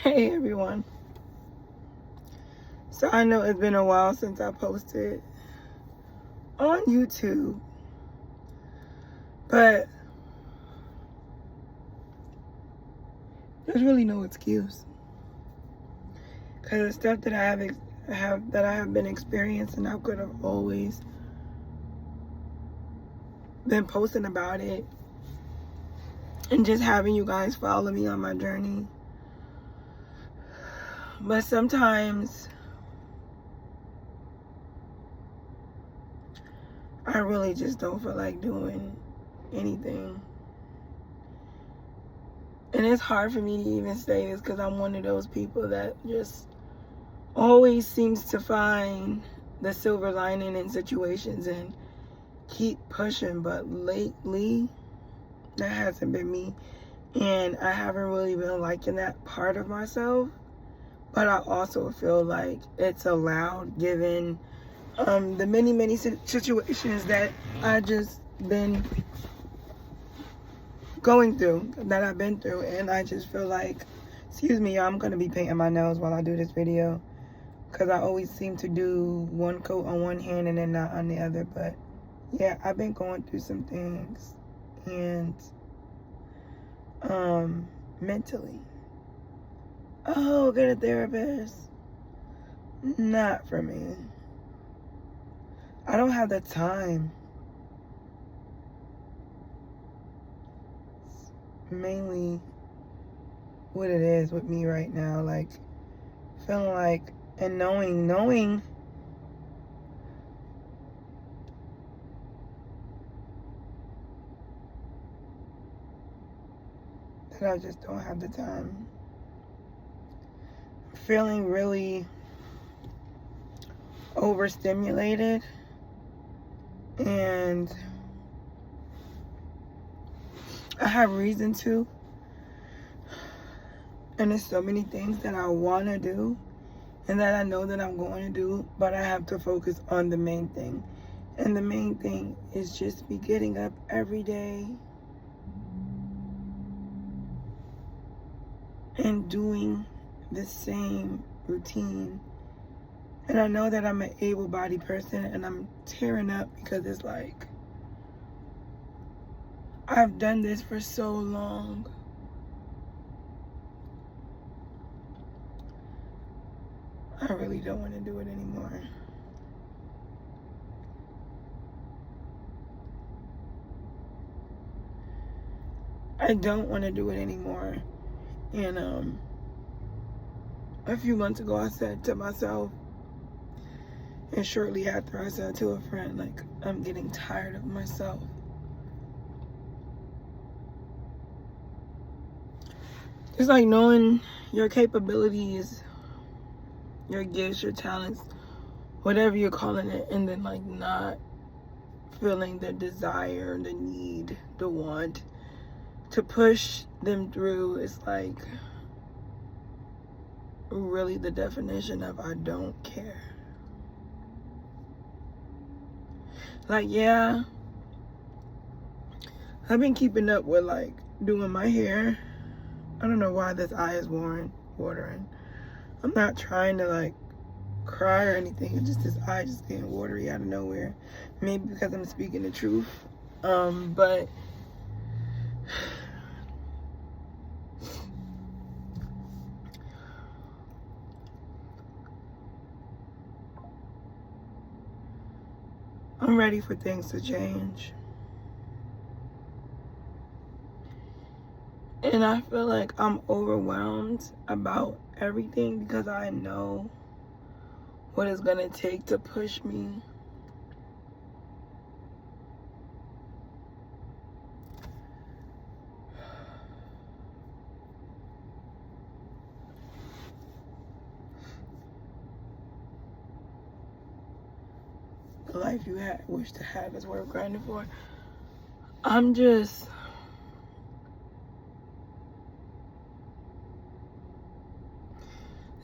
Hey everyone. So I know it's been a while since I posted on YouTube, but there's really no excuse because the stuff that I have been experiencing, I could have always been posting about it and just having you guys follow me on my journey. But sometimes I really just don't feel like doing anything. And it's hard for me to even say this because I'm one of those people that just always seems to find the silver lining in situations and keep pushing. But lately, that hasn't been me. And I haven't really been liking that part of myself. But I also feel like it's allowed given the many situations that I just been going through, that I've been through. And I just feel like, excuse me, I'm going to be painting my nails while I do this video because I always seem to do one coat on one hand and then not on the other. But yeah, I've been going through some things, and mentally, oh, get a therapist, not for me. I don't have the time. It's mainly what it is with me right now, like feeling like, and knowing that I just don't have the time. I'm feeling really overstimulated, and I have reason to, and there's so many things that I want to do and that I know that I'm going to do, but I have to focus on the main thing. And the main thing is just me getting up every day and doing the same routine. And I know that I'm an able-bodied person, and I'm tearing up because it's like, I've done this for so long. I really don't want to do it anymore. I don't want to do it anymore. And a few months ago, I said to myself, and shortly after, I said to a friend, like, I'm getting tired of myself. It's like knowing your capabilities, your gifts, your talents, whatever you're calling it, and then like not feeling the desire, the need, the want to push them through. Is like really the definition of I don't care. Like, yeah, I've been keeping up with like doing my hair. I don't know why this eye is watering. I'm not trying to like cry or anything. It's just this eye just getting watery out of nowhere. Maybe because I'm speaking the truth. But I'm ready for things to change. And I feel like I'm overwhelmed about everything because I know what it's gonna take to push me. The life you wish to have is worth grinding for. I'm just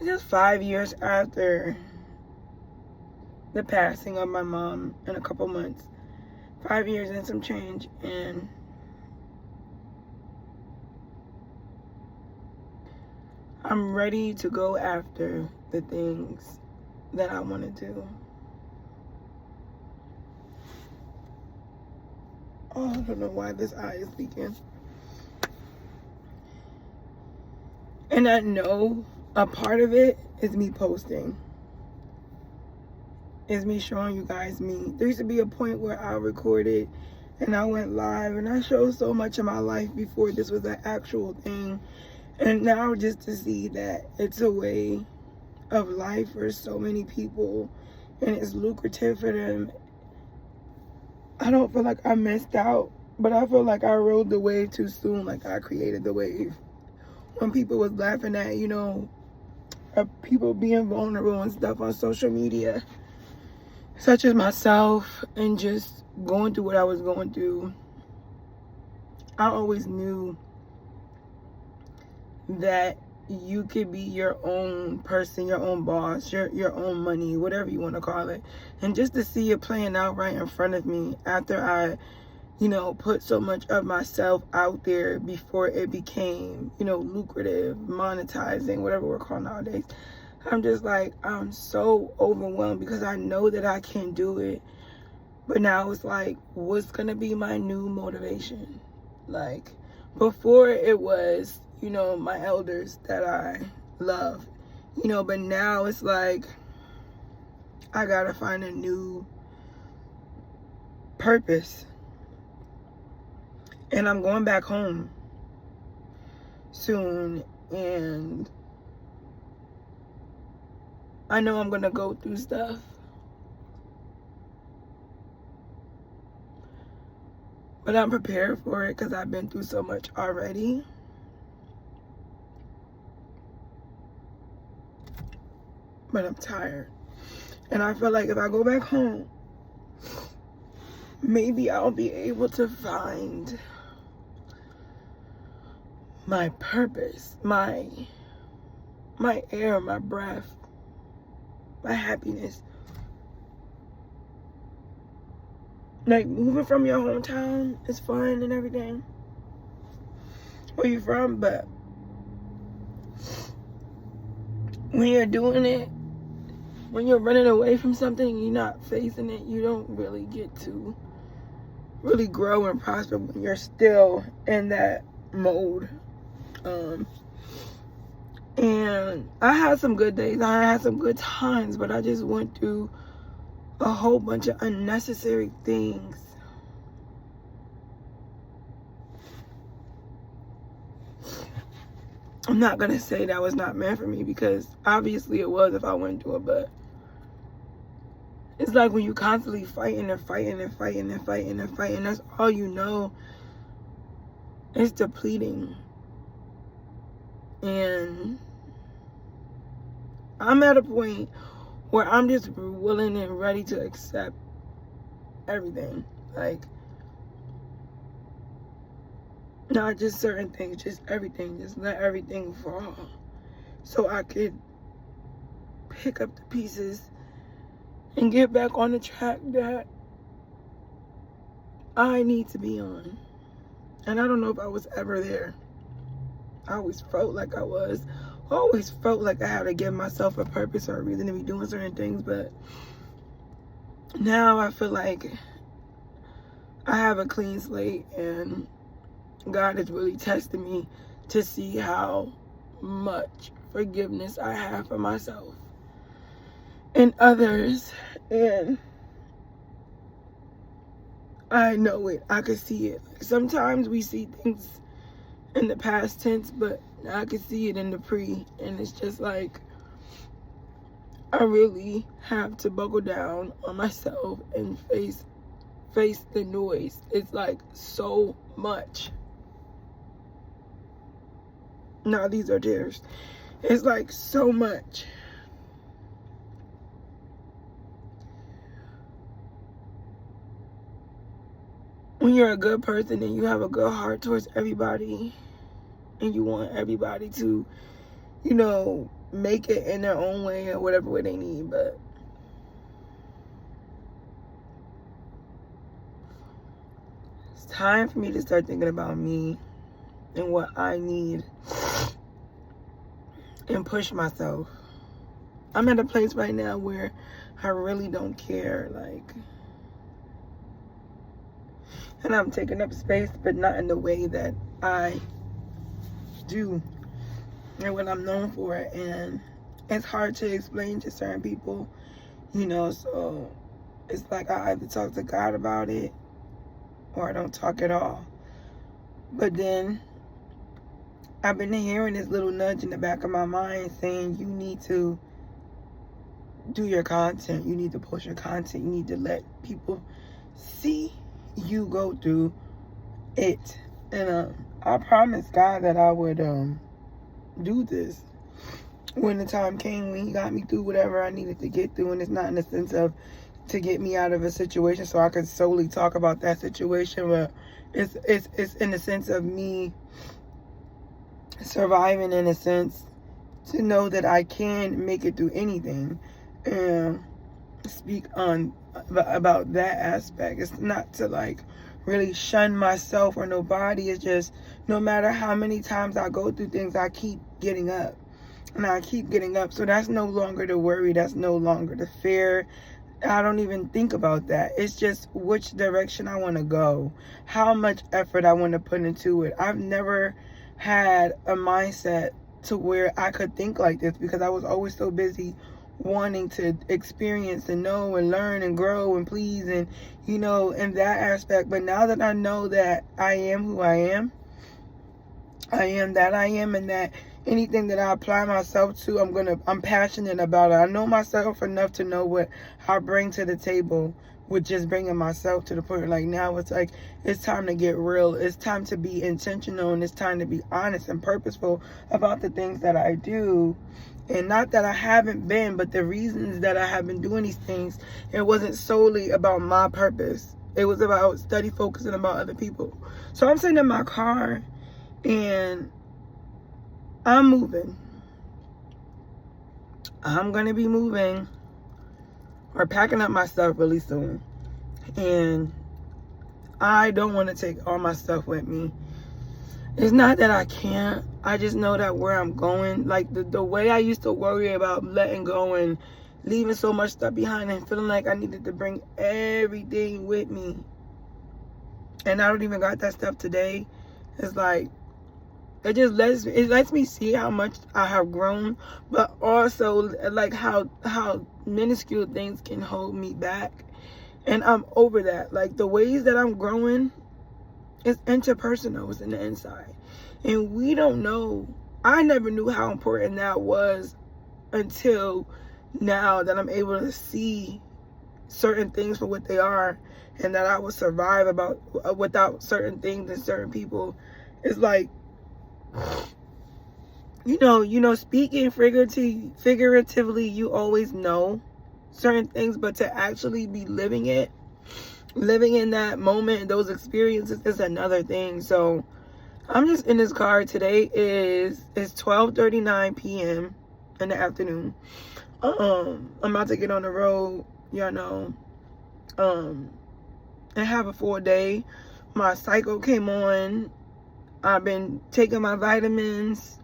Just 5 years after the passing of my mom in a couple months. 5 years and some change, and I'm ready to go after the things that I want to do. Oh, I don't know why this eye is leaking. And I know a part of it is me posting. Is me showing you guys me. There used to be a point where I recorded and I went live and I showed so much of my life before this was an actual thing. And now just to see that it's a way of life for so many people and it's lucrative for them, I don't feel like I missed out, but I feel like I rode the wave too soon, like I created the wave. When people was laughing at, you know, people being vulnerable and stuff on social media, such as myself, and just going through what I was going through, I always knew that you could be your own person, your own boss, your own money, whatever you want to call it. And just to see it playing out right in front of me after I, you know, put so much of myself out there before it became, you know, lucrative, monetizing, whatever we're called nowadays. I'm just like, I'm so overwhelmed because I know that I can do it. But now it's like, what's going to be my new motivation? Like, before it was, you know, my elders that I love, you know, but now it's like, I got to find a new purpose. And I'm going back home soon, and I know I'm going to go through stuff. But I'm prepared for it because I've been through so much already. But I'm tired. And I feel like if I go back home, maybe I'll be able to find my purpose, my air, my breath, my happiness. Like, moving from your hometown is fun and everything, where you from, but when you're doing it, when you're running away from something, you're not facing it, you don't really get to really grow and prosper when you're still in that mode. And I had some good days, I had some good times, but I just went through a whole bunch of unnecessary things. I'm not gonna say that was not meant for me, because obviously it was if I went through it, but it's like when you constantly fighting and fighting and fighting and fighting and fighting, that's all you know. It's depleting. And I'm at a point where I'm just willing and ready to accept everything. Like, not just certain things, just everything. Just let everything fall, so I could pick up the pieces and get back on the track that I need to be on. And I don't know if I was ever there. I always felt like I was. I always felt like I had to give myself a purpose or a reason to be doing certain things, but now I feel like I have a clean slate, and God is really testing me to see how much forgiveness I have for myself and others. And I know it. I can see it. Sometimes we see things in the past tense, but I can see it in the pre. And it's just like, I really have to buckle down on myself and face the noise. It's like so much. Now these are tears. It's like so much. When you're a good person and you have a good heart towards everybody, and you want everybody to, you know, make it in their own way or whatever way they need, but it's time for me to start thinking about me and what I need. and push myself. I'm at a place right now where I really don't care, like, and I'm taking up space, but not in the way that I do and what I'm known for. And it's hard to explain to certain people, you know, so it's like I either talk to God about it or I don't talk at all. But then I've been hearing this little nudge in the back of my mind saying you need to do your content, you need to post your content, you need to let people see you go through it. And I promised God that I would do this when the time came, when he got me through whatever I needed to get through. And it's not in the sense of to get me out of a situation so I could solely talk about that situation, but it's in the sense of me surviving, in a sense, to know that I can make it through anything. And speak on about that aspect. It's not to like really shun myself or nobody. It's just no matter how many times I go through things, I keep getting up. And I keep getting up. So that's no longer the worry. That's no longer the fear. I don't even think about that. It's just which direction I want to go, how much effort I want to put into it. I've never had a mindset to where I could think like this because I was always so busy wanting to experience and know and learn and grow and please, and you know, in that aspect. But now that I know that I am who I am that I am, and that anything that I apply myself to, I'm passionate about it. I know myself enough to know what I bring to the table with just bringing myself to the point. Like now it's like it's time to get real, it's time to be intentional, and it's time to be honest and purposeful about the things that I do. And not that I haven't been, but the reasons that I have been doing these things, it wasn't solely about my purpose. It was about study focusing about other people. So I'm sitting in my car and I'm moving. I'm going to be moving or packing up my stuff really soon. And I don't want to take all my stuff with me. It's not that I can't. I just know that where I'm going, like the way I used to worry about letting go and leaving so much stuff behind and feeling like I needed to bring everything with me. And I don't even got that stuff today. It's like, it lets me see how much I have grown, but also like how minuscule things can hold me back. And I'm over that. Like the ways that I'm growing, it's interpersonal, it's in the inside. And we don't know. I never knew how important that was until now that I'm able to see certain things for what they are, and that I would survive without certain things and certain people. It's like, you know, speaking figuratively, you always know certain things, but to actually be living in that moment, those experiences, is another thing. So I'm just in this car. Today it's 12:39 p.m. in the afternoon. I'm about to get on the road, you know, and have a full day. My cycle came on. I've been taking my vitamins,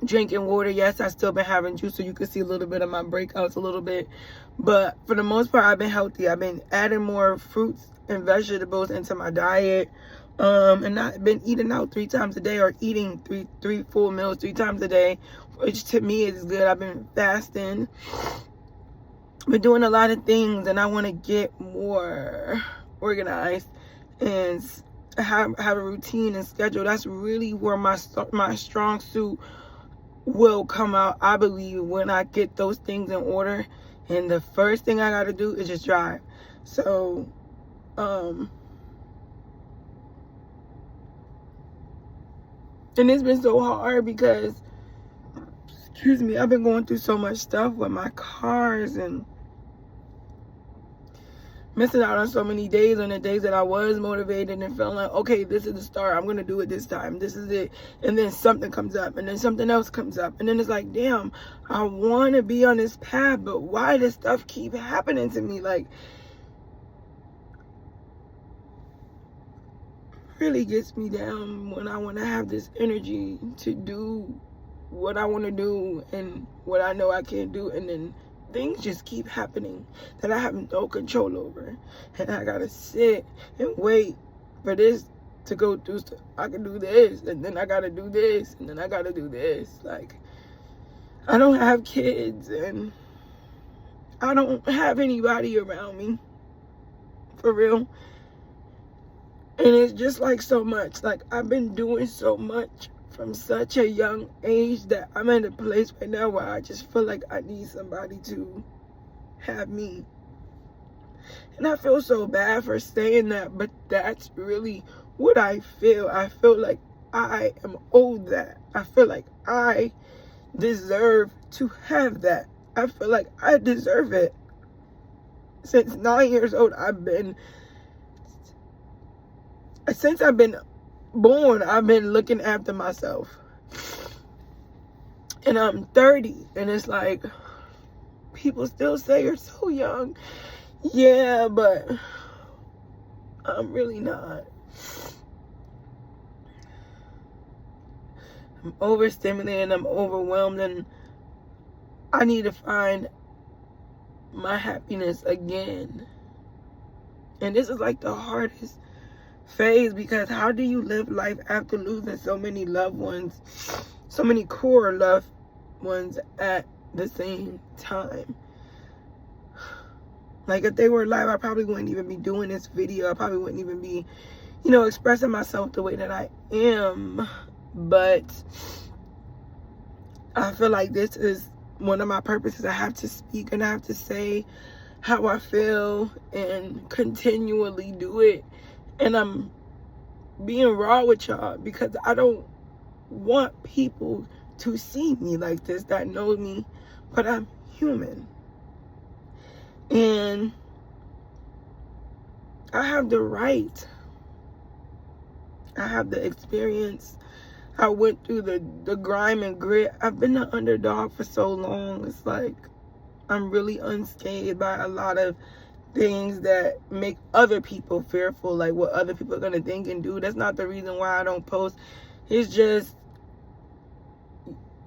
drinking water. Yes, I've still been having juice, so you can see a little bit of my breakouts a little bit. But for the most part, I've been healthy. I've been adding more fruits and vegetables into my diet. And I've been eating out 3 times a day, or eating three full meals 3 times a day, which to me is good. I've been fasting. Been doing a lot of things, and I want to get more organized and have a routine and schedule. That's really where my strong suit will come out, I believe, when I get those things in order. And the first thing I got to do is just drive. So and it's been so hard because, excuse me, I've been going through so much stuff with my cars and missing out on so many days, on the days that I was motivated and feeling like, okay, this is the start, I'm gonna do it this time, this is it. And then something comes up, and then something else comes up, and then it's like, damn, I want to be on this path, but why does stuff keep happening to me? Like, really gets me down when I want to have this energy to do what I want to do and what I know I can't do, and then things just keep happening that I have no control over, and I gotta sit and wait for this to go through so I can do this, and then I gotta do this, and then I gotta do this. Like, I don't have kids, and I don't have anybody around me, for real. And it's just like so much. Like, I've been doing so much from such a young age that I'm in a place right now where I just feel like I need somebody to have me. And I feel so bad for saying that, but that's really what I feel. I feel like I am owed that. I feel like I deserve to have that. I feel like I deserve it. Since 9 years old, since I've been born, I've been looking after myself. And I'm 30, and it's like, people still say you're so young. Yeah, but I'm really not. I'm overstimulated, I'm overwhelmed, and I need to find my happiness again. And this is like the hardest phase, because how do you live life after losing so many loved ones, so many core loved ones at the same time? Like, if they were alive, I probably wouldn't even be doing this video. I probably wouldn't even be, expressing myself the way that I am. But I feel like this is one of my purposes. I have to speak and I have to say how I feel and continually do it. And I'm being raw with y'all because I don't want people to see me like this that know me, but I'm human. And I have the right. I have the experience. I went through the grime and grit. I've been the underdog for so long. It's like I'm really unscathed by a lot of things that make other people fearful, like what other people are going to think and do. That's not the reason why I don't post. It's just,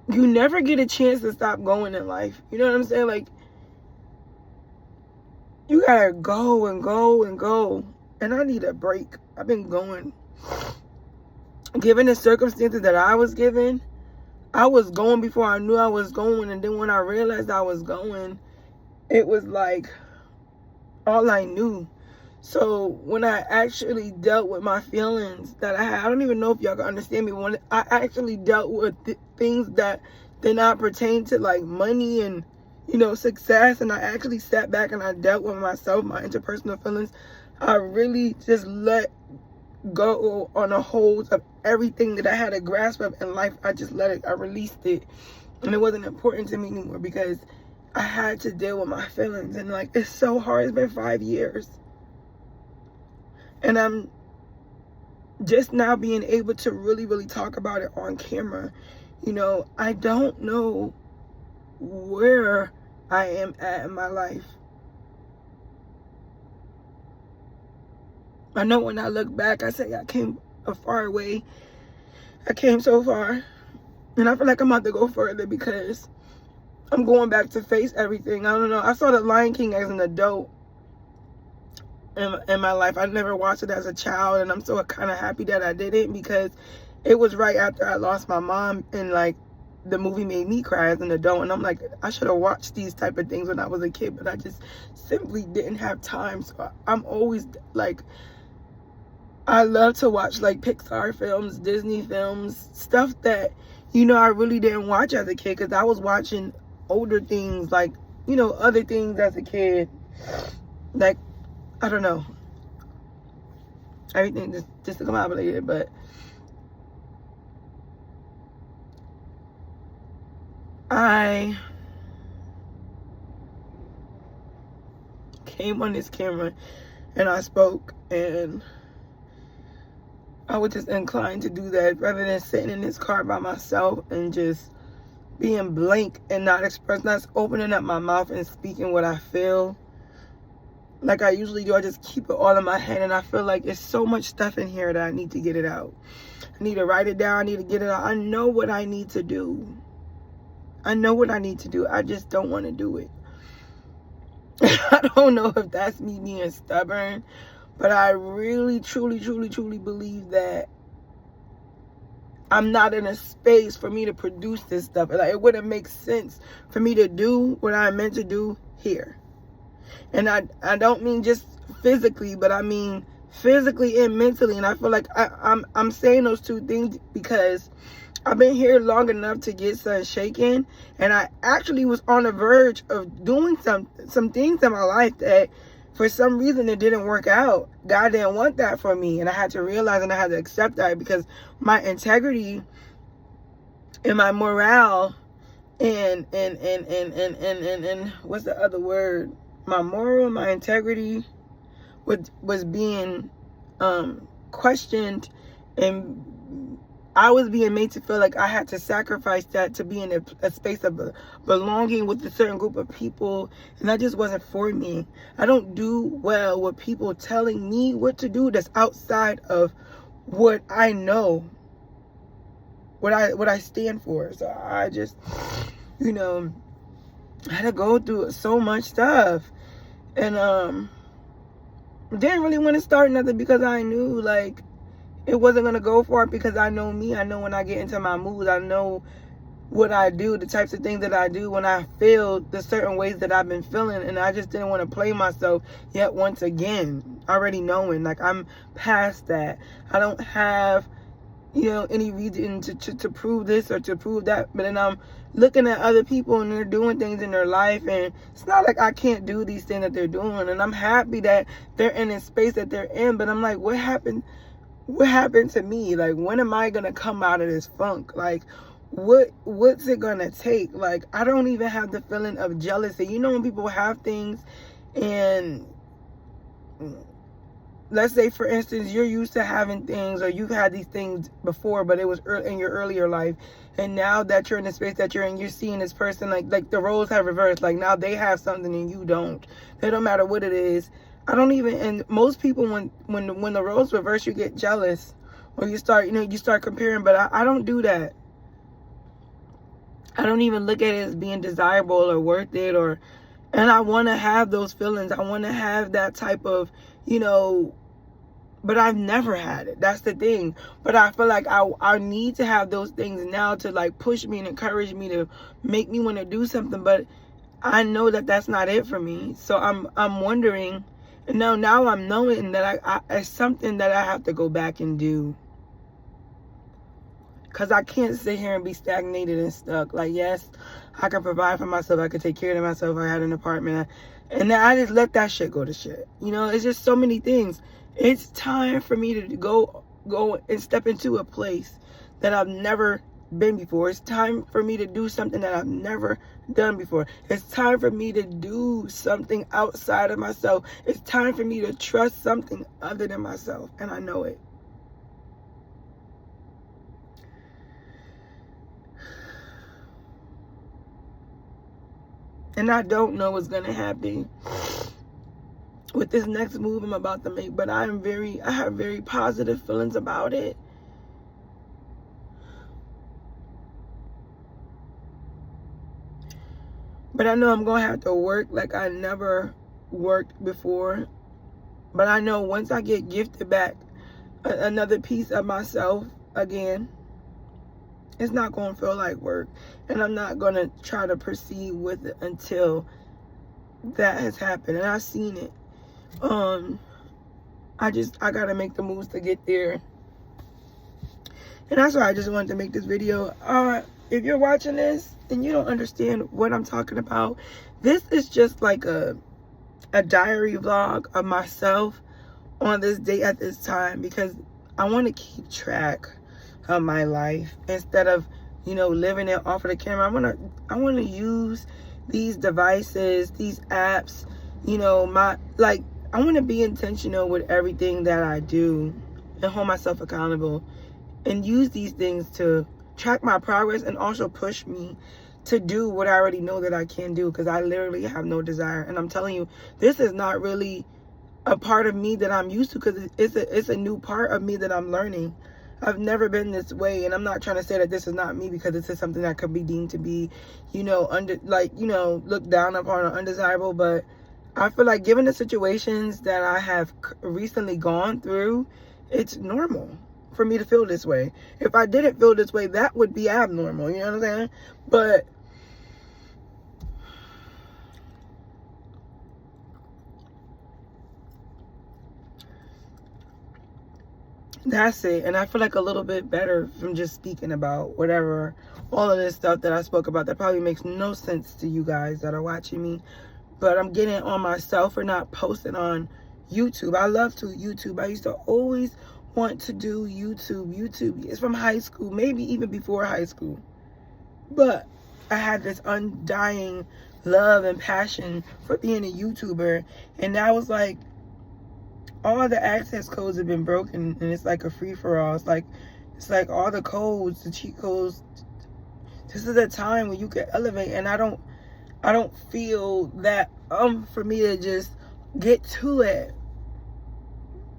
you never get a chance to stop going in life. You know what I'm saying? Like, you gotta go and go and go. And I need a break. I've been going. Given the circumstances that I was given, I was going before I knew I was going. And then when I realized I was going, it was like all I knew. So when I actually dealt with my feelings that I had, I don't even know if y'all can understand me. When I actually dealt with things that did not pertain to like money and success, and I actually sat back and I dealt with myself, my interpersonal feelings, I really just let go on a hold of everything that I had a grasp of in life. I just let it, I released it, and it wasn't important to me anymore because I had to deal with my feelings. And like, it's so hard. It's been 5 years, and I'm just now being able to really talk about it on camera. I don't know where I am at in my life. I know when I look back, I say I came a far way. I came so far, and I feel like I'm about to go further because I'm going back to face everything. I don't know. I saw The Lion King as an adult in my life. I never watched it as a child, and I'm so kind of happy that I didn't, because it was right after I lost my mom, and like, the movie made me cry as an adult. And I'm like, I should have watched these type of things when I was a kid, but I just simply didn't have time. So I'm always like, I love to watch like Pixar films, Disney films, stuff that I really didn't watch as a kid, because I was watching older things, like other things as a kid. Like, I don't know, everything just to come out of it. But I came on this camera and I spoke, and I was just inclined to do that rather than sitting in this car by myself and just being blank and not opening up my mouth and speaking what I feel like I usually do. I just keep it all in my head, and I feel like there's so much stuff in here that I need to get it out. I need to write it down. I need to get it out. I know what I need to do. I know what I need to do. I just don't want to do it. I don't know if that's me being stubborn, but I really, truly, truly, truly believe that I'm not in a space for me to produce this stuff. Like, it wouldn't make sense for me to do what I'm meant to do here. And I don't mean just physically, but I mean physically and mentally. And I feel like I'm saying those two things because I've been here long enough to get something shaken, and I actually was on the verge of doing some things in my life that for some reason it didn't work out. God didn't want that for me, and I had to realize and I had to accept that, because my integrity and my morale and what's the other word? My moral, my integrity was being questioned, and I was being made to feel like I had to sacrifice that to be in a space of belonging with a certain group of people. And that just wasn't for me. I don't do well with people telling me what to do that's outside of what I know, what I stand for. So I just, I had to go through so much stuff. And didn't really want to start nothing because I knew, like, it wasn't going to go for it, because I know me. I know when I get into my mood, I know what I do, the types of things that I do when I feel the certain ways that I've been feeling. And I just didn't want to play myself yet once again, already knowing, like, I'm past that. I don't have, any reason to prove this or to prove that. But then I'm looking at other people and they're doing things in their life, and it's not like I can't do these things that they're doing. And I'm happy that they're in a space that they're in, but I'm like, what happened to me? Like, when am I gonna come out of this funk? Like, what's it gonna take? Like, I don't even have the feeling of jealousy. When people have things, and let's say, for instance, you're used to having things, or you've had these things before, but it was in your earlier life, and now that you're in the space that you're in, you're seeing this person, like the roles have reversed. Like, now they have something and you don't. It don't matter what it is. I don't even, and most people, when the roles reverse, you get jealous, or you start comparing. But I don't do that. I don't even look at it as being desirable or worth it, and I want to have those feelings. I want to have that type of, but I've never had it. That's the thing. But I feel like I need to have those things now to, like, push me and encourage me, to make me want to do something. But I know that that's not it for me. So I'm wondering. And now I'm knowing that it's something that I have to go back and do. Because I can't sit here and be stagnated and stuck. Like, yes, I can provide for myself. I can take care of myself. I had an apartment. And then I just let that shit go to shit. It's just so many things. It's time for me to go and step into a place that I've never been before. It's time for me to do something that I've never done before. It's time for me to do something outside of myself. It's time for me to trust something other than myself, and I know it. And I don't know what's gonna happen with this next move I'm about to make, but I have very positive feelings about it. But I know I'm going to have to work like I never worked before. But I know once I get gifted back another piece of myself again, it's not going to feel like work. And I'm not going to try to proceed with it until that has happened. And I've seen it. I got to make the moves to get there. And that's why I just wanted to make this video. If you're watching this and you don't understand what I'm talking about, this is just like a diary vlog of myself on this day at this time, because I want to keep track of my life instead of, living it off of the camera. I want to use these devices, these apps, I want to be intentional with everything that I do and hold myself accountable, and use these things to track my progress and also push me to do what I already know that I can do, because I literally have no desire. And I'm telling you, this is not really a part of me that I'm used to, because it's a new part of me that I'm learning. I've never been this way, and I'm not trying to say that this is not me, because this is something that could be deemed to be, looked down upon or undesirable. But I feel like, given the situations that I have recently gone through, it's normal for me to feel this way. If I didn't feel this way, that would be abnormal. You know what I'm saying? But that's it. And I feel like a little bit better from just speaking about whatever, all of this stuff that I spoke about that probably makes no sense to you guys that are watching me. But I'm getting on myself for not posting on YouTube. I love to YouTube. I used to always want to do YouTube. YouTube is from high school, maybe even before high school. But I had this undying love and passion for being a YouTuber. And now it's like, all the access codes have been broken, and it's like a free-for-all. It's like all the codes, the cheat codes. This is a time when you can elevate, and I don't feel that for me to just get to it.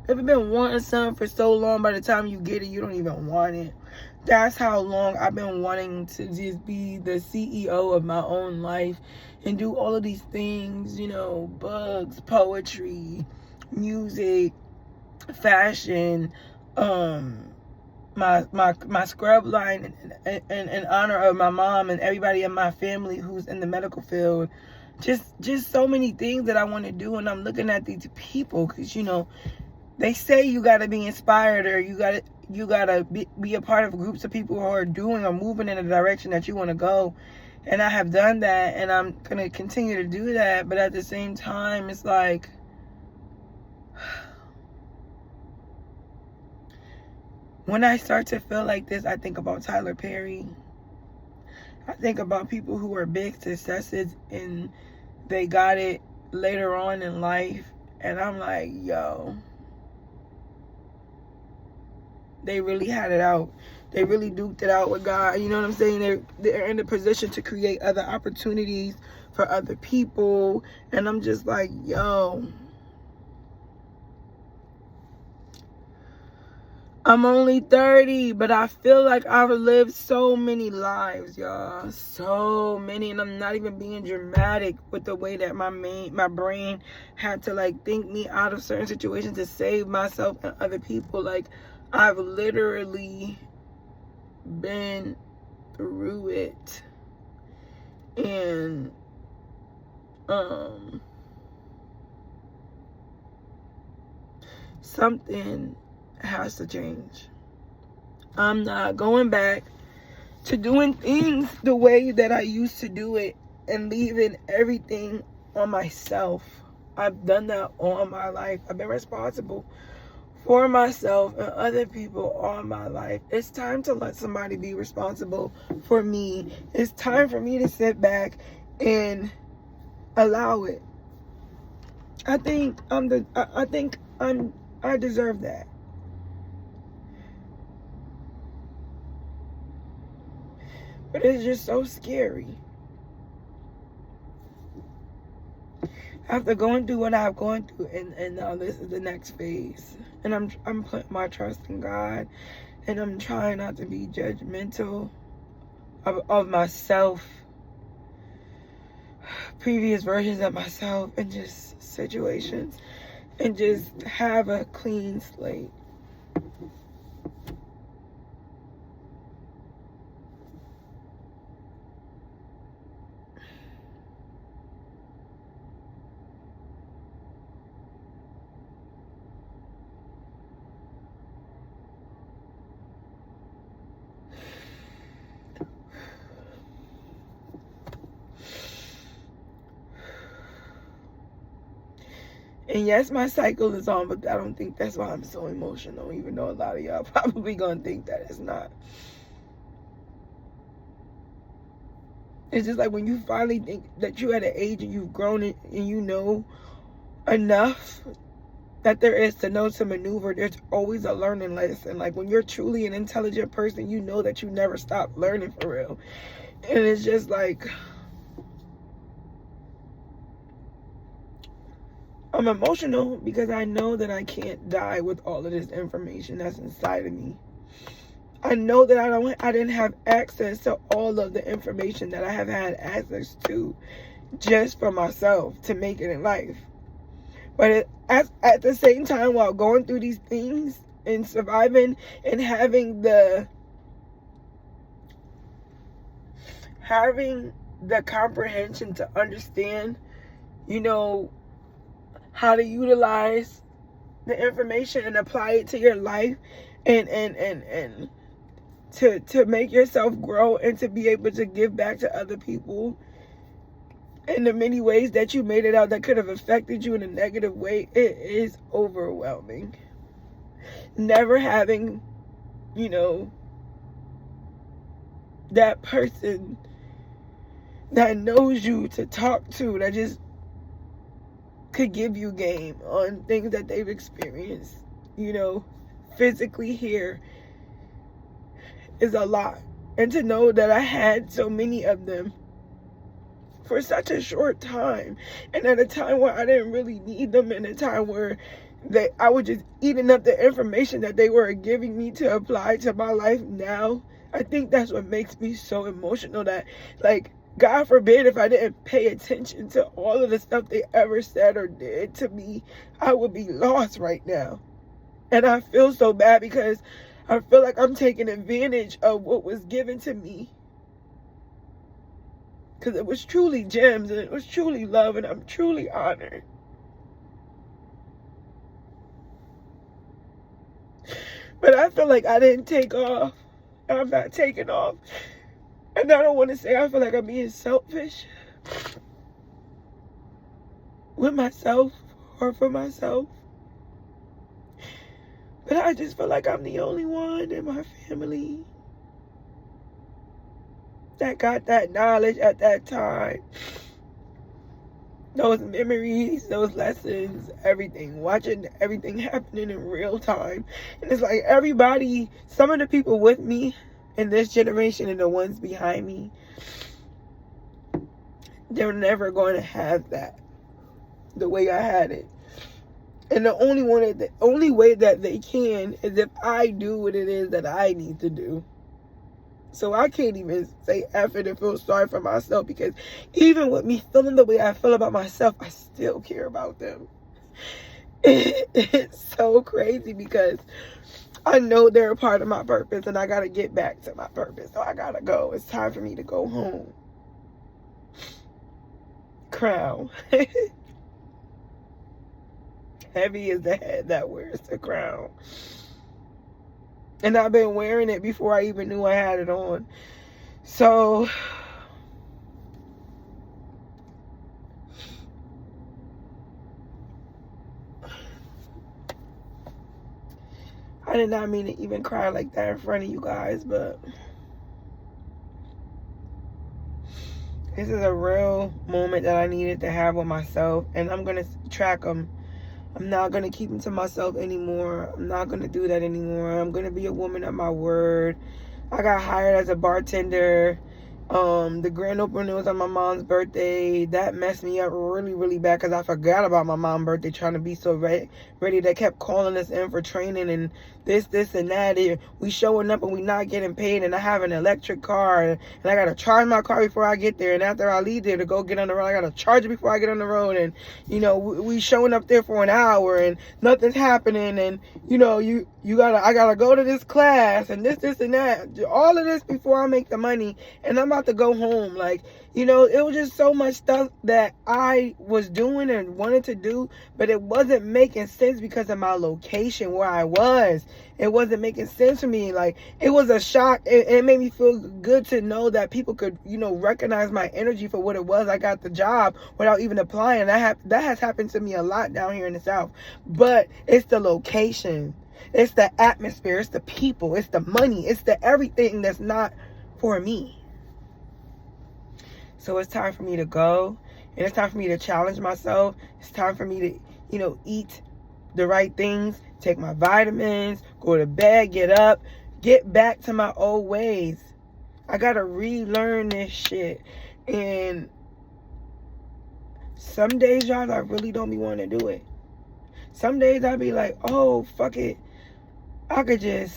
If you've been wanting something for so long, by the time you get it, you don't even want it. That's how long I've been wanting to just be the CEO of my own life and do all of these things, books, poetry, music, fashion, my scrub line in honor of my mom and everybody in my family who's in the medical field. Just so many things that I want to do, and I'm looking at these people, because they say you got to be inspired, or you got to be a part of groups of people who are doing or moving in the direction that you want to go. And I have done that, and I'm going to continue to do that. But at the same time, it's like, when I start to feel like this, I think about Tyler Perry. I think about people who are big successes and they got it later on in life. And I'm like, yo, they really had it out. They really duked it out with God. You know what I'm saying? They're in a position to create other opportunities for other people. And I'm just like, yo, I'm only 30, but I feel like I've lived so many lives, y'all. So many. And I'm not even being dramatic with the way that my brain had to think me out of certain situations to save myself and other people. Like, I've literally been through it. And something has to change. I'm not going back to doing things the way that I used to do it and leaving everything on myself. I've done that all my life. I've been responsible for myself and other people all my life. It's time to let somebody be responsible for me. It's time for me to sit back and allow it. I think I deserve that. But it's just so scary. After going through what I've gone through, and now this is the next phase. And I'm putting my trust in God, and I'm trying not to be judgmental of myself, previous versions of myself, and just situations, and just have a clean slate. And yes, my cycle is on, but I don't think that's why I'm so emotional, even though a lot of y'all probably gonna think that it's not. It's just like when you finally think that you're at an age and you've grown and you know enough that there is to know to maneuver, there's always a learning lesson. Like, when you're truly an intelligent person, you know that you never stop learning for real. And it's just like, I'm emotional because I know that I can't die with all of this information that's inside of me. I know that I didn't have access to all of the information that I have had access to just for myself to make it in life. But at the same time, while going through these things and surviving and having the comprehension to understand, you know, how to utilize the information and apply it to your life and to make yourself grow and to be able to give back to other people in the many ways that you made it out that could have affected you in a negative way, it is overwhelming. Never having, you know, that person that knows you to talk to, that just could give you game on things that they've experienced, you know, physically here, is a lot. And to know that I had so many of them for such a short time, and at a time where I didn't really need them, and a time where I was just eating up the information that they were giving me to apply to my life now. I think that's what makes me so emotional, that, like, God forbid if I didn't pay attention to all of the stuff they ever said or did to me, I would be lost right now. And I feel so bad because I feel like I'm taking advantage of what was given to me. Because it was truly gems and it was truly love, and I'm truly honored. But I feel like I didn't take off. I'm not taking off. And I don't want to say I feel like I'm being selfish with myself or for myself. But I just feel like I'm the only one in my family that got that knowledge at that time. Those memories, those lessons, everything. Watching everything happening in real time. And it's like everybody, some of the people with me in this generation and the ones behind me, they're never going to have that the way I had it. And the only way that they can is if I do what it is that I need to do. So I can't even say F it and feel sorry for myself, because even with me feeling the way I feel about myself, I still care about them. It's so crazy because I know they're a part of my purpose, and I got to get back to my purpose. So I got to go. It's time for me to go home. Crown. Heavy is the head that wears the crown. And I've been wearing it before I even knew I had it on. So I did not mean to even cry like that in front of you guys, but this is a real moment that I needed to have with myself, and I'm going to track them. I'm not going to keep them to myself anymore. I'm not going to do that anymore. I'm going to be a woman of my word. I got hired as a bartender. The grand opening was on my mom's birthday. That messed me up really, really bad because I forgot about my mom's birthday, trying to be so ready. They kept calling us in for training and this, and that. And we showing up and we not getting paid. And I have an electric car. And I got to charge my car before I get there. And after I leave there to go get on the road, I got to charge it before I get on the road. And, you know, we showing up there for an hour and nothing's happening. And, you know, I got to go to this class and this, and that. All of this before I make the money. And I'm about to go home. Like, you know, it was just so much stuff that I was doing and wanted to do, but it wasn't making sense because of my location where I was. It wasn't making sense for me. Like, it was a shock. It made me feel good to know that people could, you know, recognize my energy for what it was. I got the job without even applying. That has happened to me a lot down here in the South. But it's the location. It's the atmosphere. It's the people. It's the money. It's the everything that's not for me. So it's time for me to go, and it's time for me to challenge myself. It's time for me to, you know, eat the right things, take my vitamins, go to bed, get up, get back to my old ways. I got to relearn this shit. And some days, y'all, I really don't be wanting to do it. Some days I be like, oh, fuck it. I could just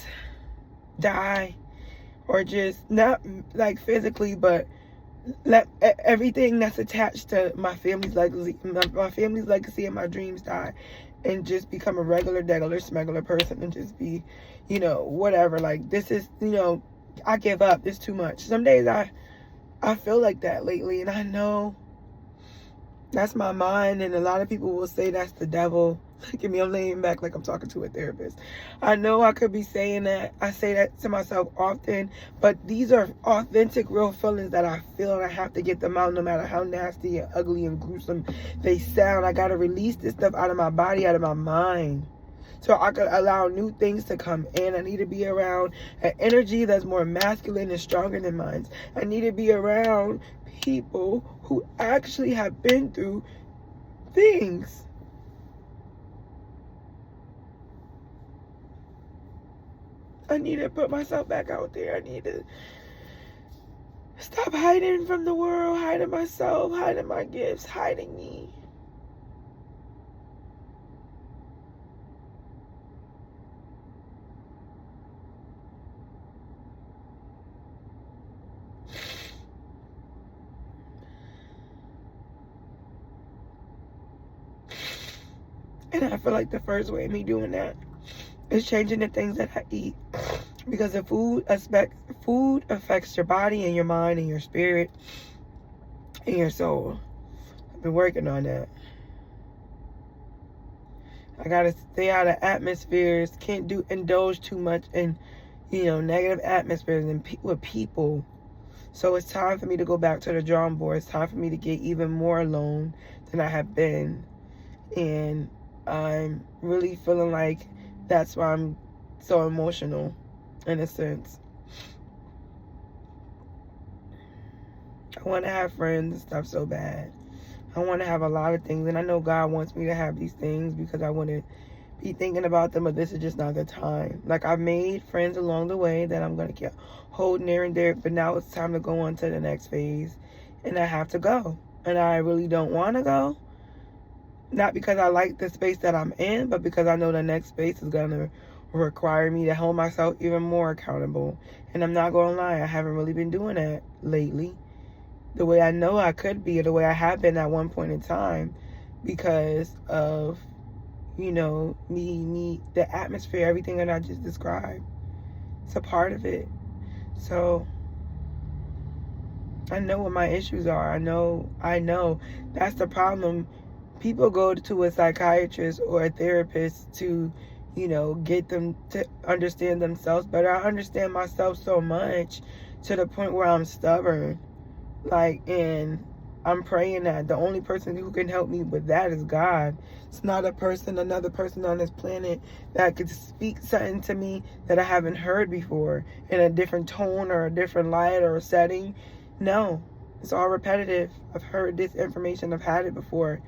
die, or just not like physically, but let everything that's attached to my family's legacy, my family's legacy and my dreams die, and just become a regular smuggler person, and just be, you know, whatever. Like, this is, you know, I give up. It's too much. Some days I feel like that lately, and I know that's my mind, and a lot of people will say that's the devil. Look at me, I'm laying back like I'm talking to a therapist. I know I could be saying that. I say that to myself often, but these are authentic, real feelings that I feel, and I have to get them out no matter how nasty and ugly and gruesome they sound. I gotta release this stuff out of my body, out of my mind, so I could allow new things to come in. I need to be around an energy that's more masculine and stronger than mine. I need to be around people who actually have been through things. I need to put myself back out there. I need to stop hiding from the world, hiding myself, hiding my gifts, hiding me. And I feel like the first way of me doing that is changing the things that I eat. Because the food affects your body and your mind and your spirit and your soul. I've been working on that. I gotta stay out of atmospheres. Can't indulge too much in, you know, negative atmospheres and with people. So it's time for me to go back to the drawing board. It's time for me to get even more alone than I have been. And I'm really feeling like that's why I'm so emotional, in a sense. I want to have friends and stuff so bad. I want to have a lot of things, and I know God wants me to have these things because I want to be thinking about them, but this is just not the time. Like, I've made friends along the way that I'm going to keep holding near and dear, but now it's time to go on to the next phase, and I have to go. And I really don't want to go. Not because I like the space that I'm in, but because I know the next space is going to require me to hold myself even more accountable. And I'm not going to lie, I haven't really been doing that lately the way I know I could be, or the way I have been at one point in time, because of, you know, me, the atmosphere, everything that I just described. It's a part of it. So I know what my issues are. I know that's the problem. People go to a psychiatrist or a therapist to, you know, get them to understand themselves better. I understand myself so much to the point where I'm stubborn. Like, and I'm praying that the only person who can help me with that is God. It's not another person on this planet that could speak something to me that I haven't heard before in a different tone or a different light or a setting. No, it's all repetitive. I've heard this information. I've had it before.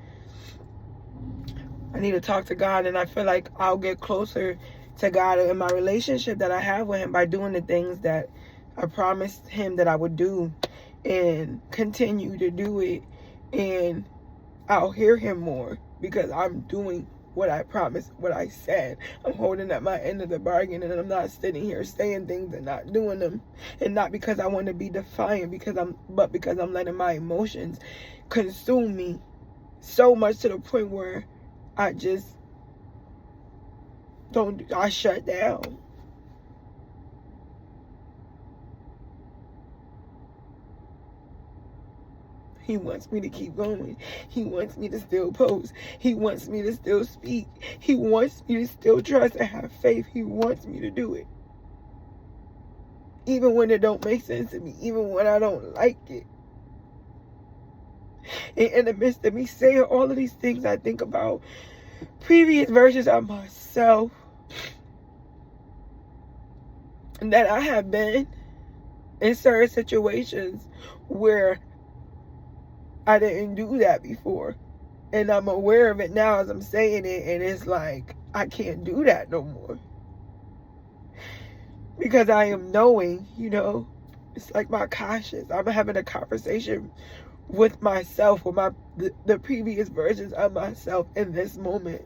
I need to talk to God, and I feel like I'll get closer to God in my relationship that I have with Him by doing the things that I promised Him that I would do, and continue to do it, and I'll hear Him more because I'm doing what I promised, what I said. I'm holding up my end of the bargain, and I'm not sitting here saying things and not doing them. And not because I want to be defiant, but because I'm letting my emotions consume me so much to the point where I just I shut down. He wants me to keep going. He wants me to still post. He wants me to still speak. He wants me to still trust and have faith. He wants me to do it. Even when it don't make sense to me. Even when I don't like it. And in the midst of me saying all of these things, I think about previous versions of myself that I have been in certain situations where I didn't do that before. And I'm aware of it now as I'm saying it, and it's like, I can't do that no more. Because I am knowing, you know, it's like my conscience. I'm having a conversation with myself, with the previous versions of myself in this moment.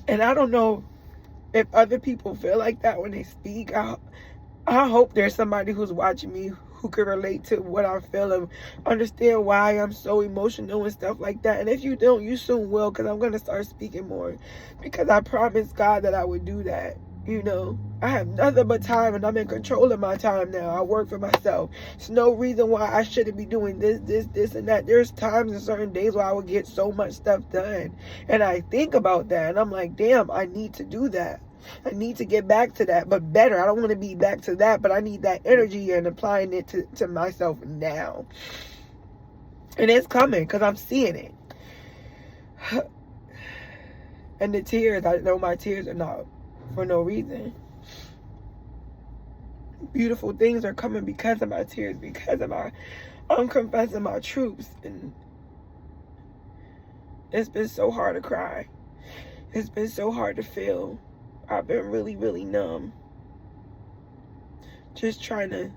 And I don't know if other people feel like that when they speak, I hope there's somebody who's watching me who can relate to what I feel and understand why I'm so emotional and stuff like that. And if you don't, you soon will, because I'm going to start speaking more, because I promised God that I would do that. You know, I have nothing but time, and I'm in control of my time now. I work for myself. There's no reason why I shouldn't be doing this, and that. There's times and certain days where I would get so much stuff done. And I think about that, and I'm like, damn, I need to do that. I need to get back to that, but better. I don't want to be back to that, but I need that energy and applying it to myself now. And it's coming, because I'm seeing it. And the tears, I know my tears are not for no reason. Beautiful things are coming because of my tears, because of I'm confessing my truths. And it's been so hard to cry. It's been so hard to feel. I've been really, really numb. Just trying to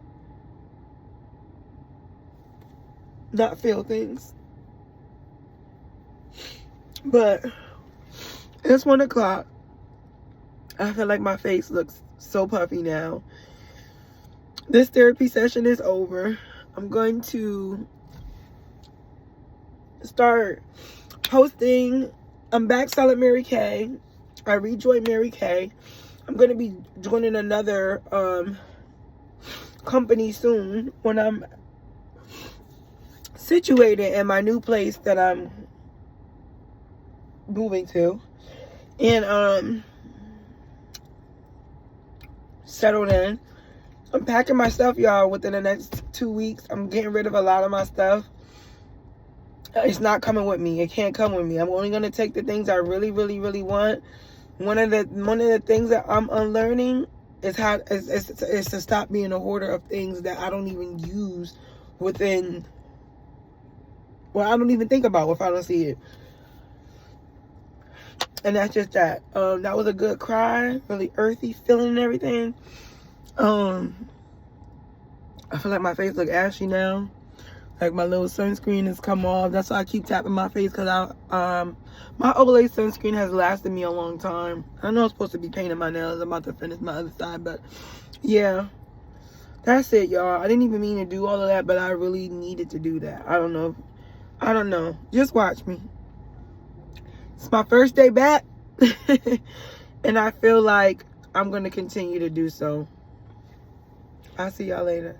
not feel things. But it's 1 o'clock. I feel like my face looks so puffy now. This therapy session is over. I'm going to start posting. I'm back selling Mary Kay. I rejoined Mary Kay. I'm going to be joining another company soon when I'm situated in my new place that I'm moving to. And settled in. I'm packing my stuff, y'all, within the next 2 weeks. I'm getting rid of a lot of my stuff. It's not coming with me. It can't come with me. I'm only going to take the things I really, really, really want. One of the things that I'm unlearning is to stop being a hoarder of things that I don't even use within. Well, I don't even think about if I don't see it. And that's just that. That was a good cry, really earthy feeling and everything. I feel like my face look ashy now. Like my little sunscreen has come off. That's why I keep tapping my face, because my Olay sunscreen has lasted me a long time. I know I'm supposed to be painting my nails. I'm about to finish my other side, but yeah. That's it, y'all. I didn't even mean to do all of that, but I really needed to do that. I don't know. Just watch me. It's my first day back. And I feel like I'm going to continue to do so. I'll see y'all later.